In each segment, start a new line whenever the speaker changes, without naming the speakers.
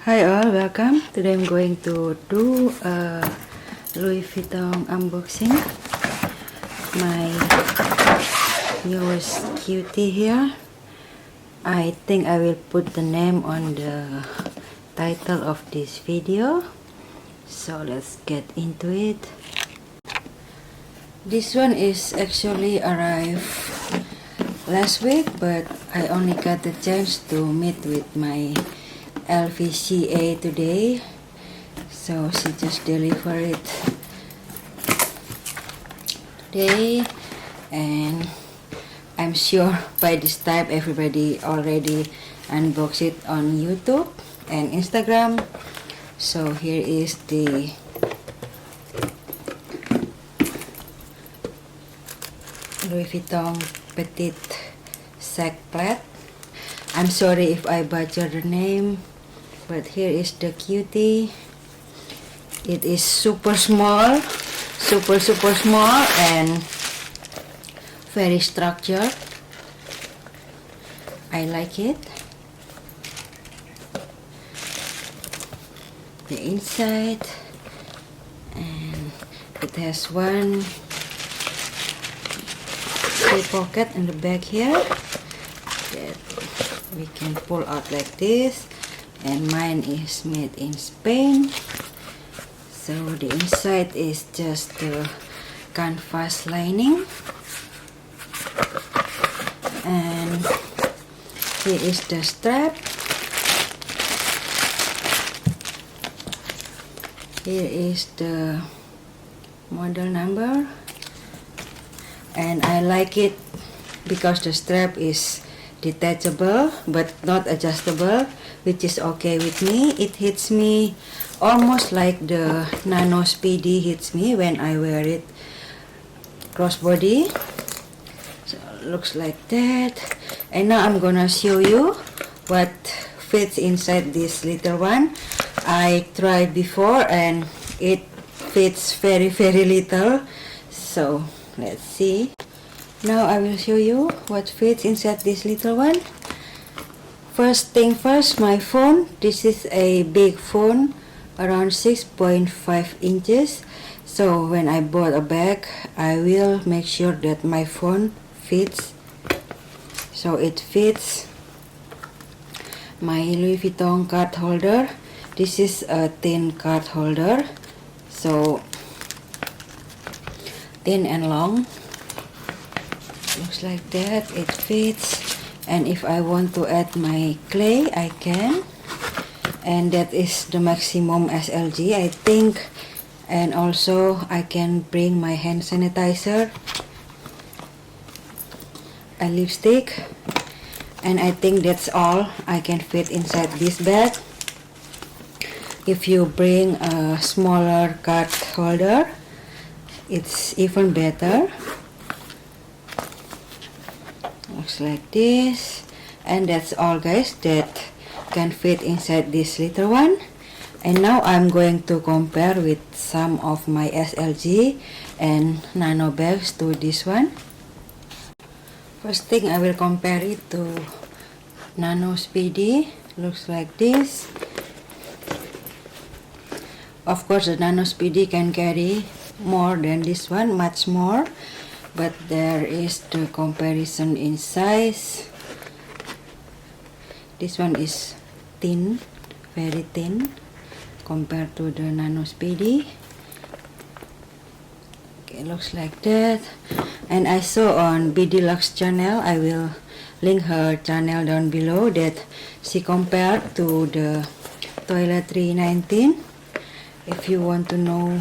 Hi all, welcome. Today I'm going to do a Louis Vuitton unboxing. My newest cutie here. I think I will put the name on the title of this video. So let's get into it. This one is actually arrived last week, but I only got the chance to meet with my LVCA today, so she just delivered it today, and I'm sure by this time everybody already unboxed it on YouTube and Instagram. So here is the Louis Vuitton Petit Sac Plat. I'm sorry if I butchered the name, but here is the cutie. It is super small, super small, and very structured. I like it. The inside, and it has one pocket in the back here that we can pull out like this, and mine is made in Spain. So the inside is just the canvas lining, and here is the strap. Here is the model number, and I like it because the strap is detachable but not adjustable, which is okay with me. It hits me almost like the Nano Speedy hits me when I wear it crossbody. So it looks like that. And now I'm gonna show you what fits inside this little one. I tried before and it fits very little, so let's see. Now I will show you what fits inside this little one. First thing first, my phone. This is a big phone, around 6.5 inches. So when I bought a bag, I will make sure that my phone fits. So it fits my Louis Vuitton card holder. This is a thin card holder, so thin and long. Looks like that. It fits, and if I want to add my clay, I can, and that is the maximum SLG, I think. And also I can bring my hand sanitizer, a lipstick, and I think that's all I can fit inside this bag. If you bring a smaller card holder, it's even better. Looks like this, and that's all, guys, that can fit inside this little one. And now I'm going to compare with some of my SLG and Nano bags to this one. First thing, I will compare it to Nano Speedy. Looks like this. Of course, the Nano Speedy can carry more than this one, much more, but there is the comparison in size. This one is thin, very thin compared to the Nano Speedy. Okay, looks like that. And I saw on BDLUXE channel, I will link her channel down below, that she compared to the Toiletry 19. If you want to know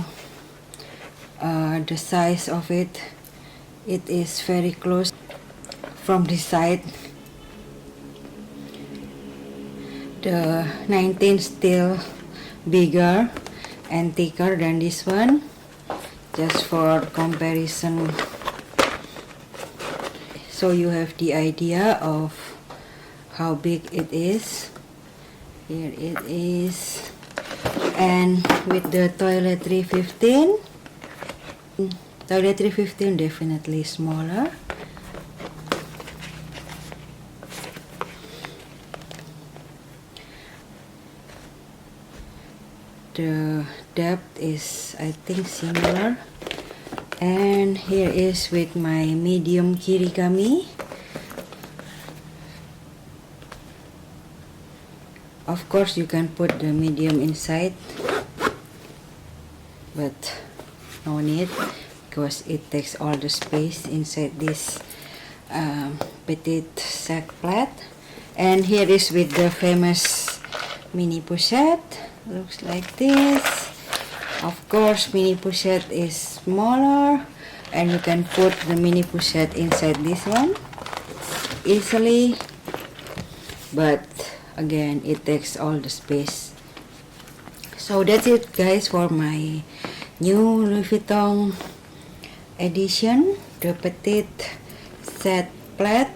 the size of it, it is very close from this side. The 19 still bigger and thicker than this one, just for comparison, so you have the idea of how big it is. Here it is. And with the Toiletry 15, Toiletry 15 definitely smaller. the depth is, I think, similar. And here is with my medium kirigami. Of course you can put the medium inside, but no need, because it takes all the space inside this Petit Sac Plat. And here is with the famous mini pochette. Looks like this. Of course mini pochette is smaller, and you can put the mini pochette inside this one easily, but again it takes all the space. So that's it guys for my new Louis Vuitton edition, the Petit Sac Plat.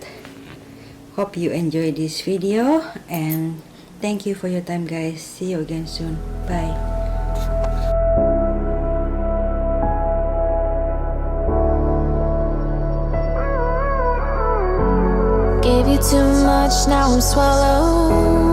Hope you enjoyed this video, and thank you for your time guys. See you again soon. Bye.
Gave you too much, now I'm swallowed.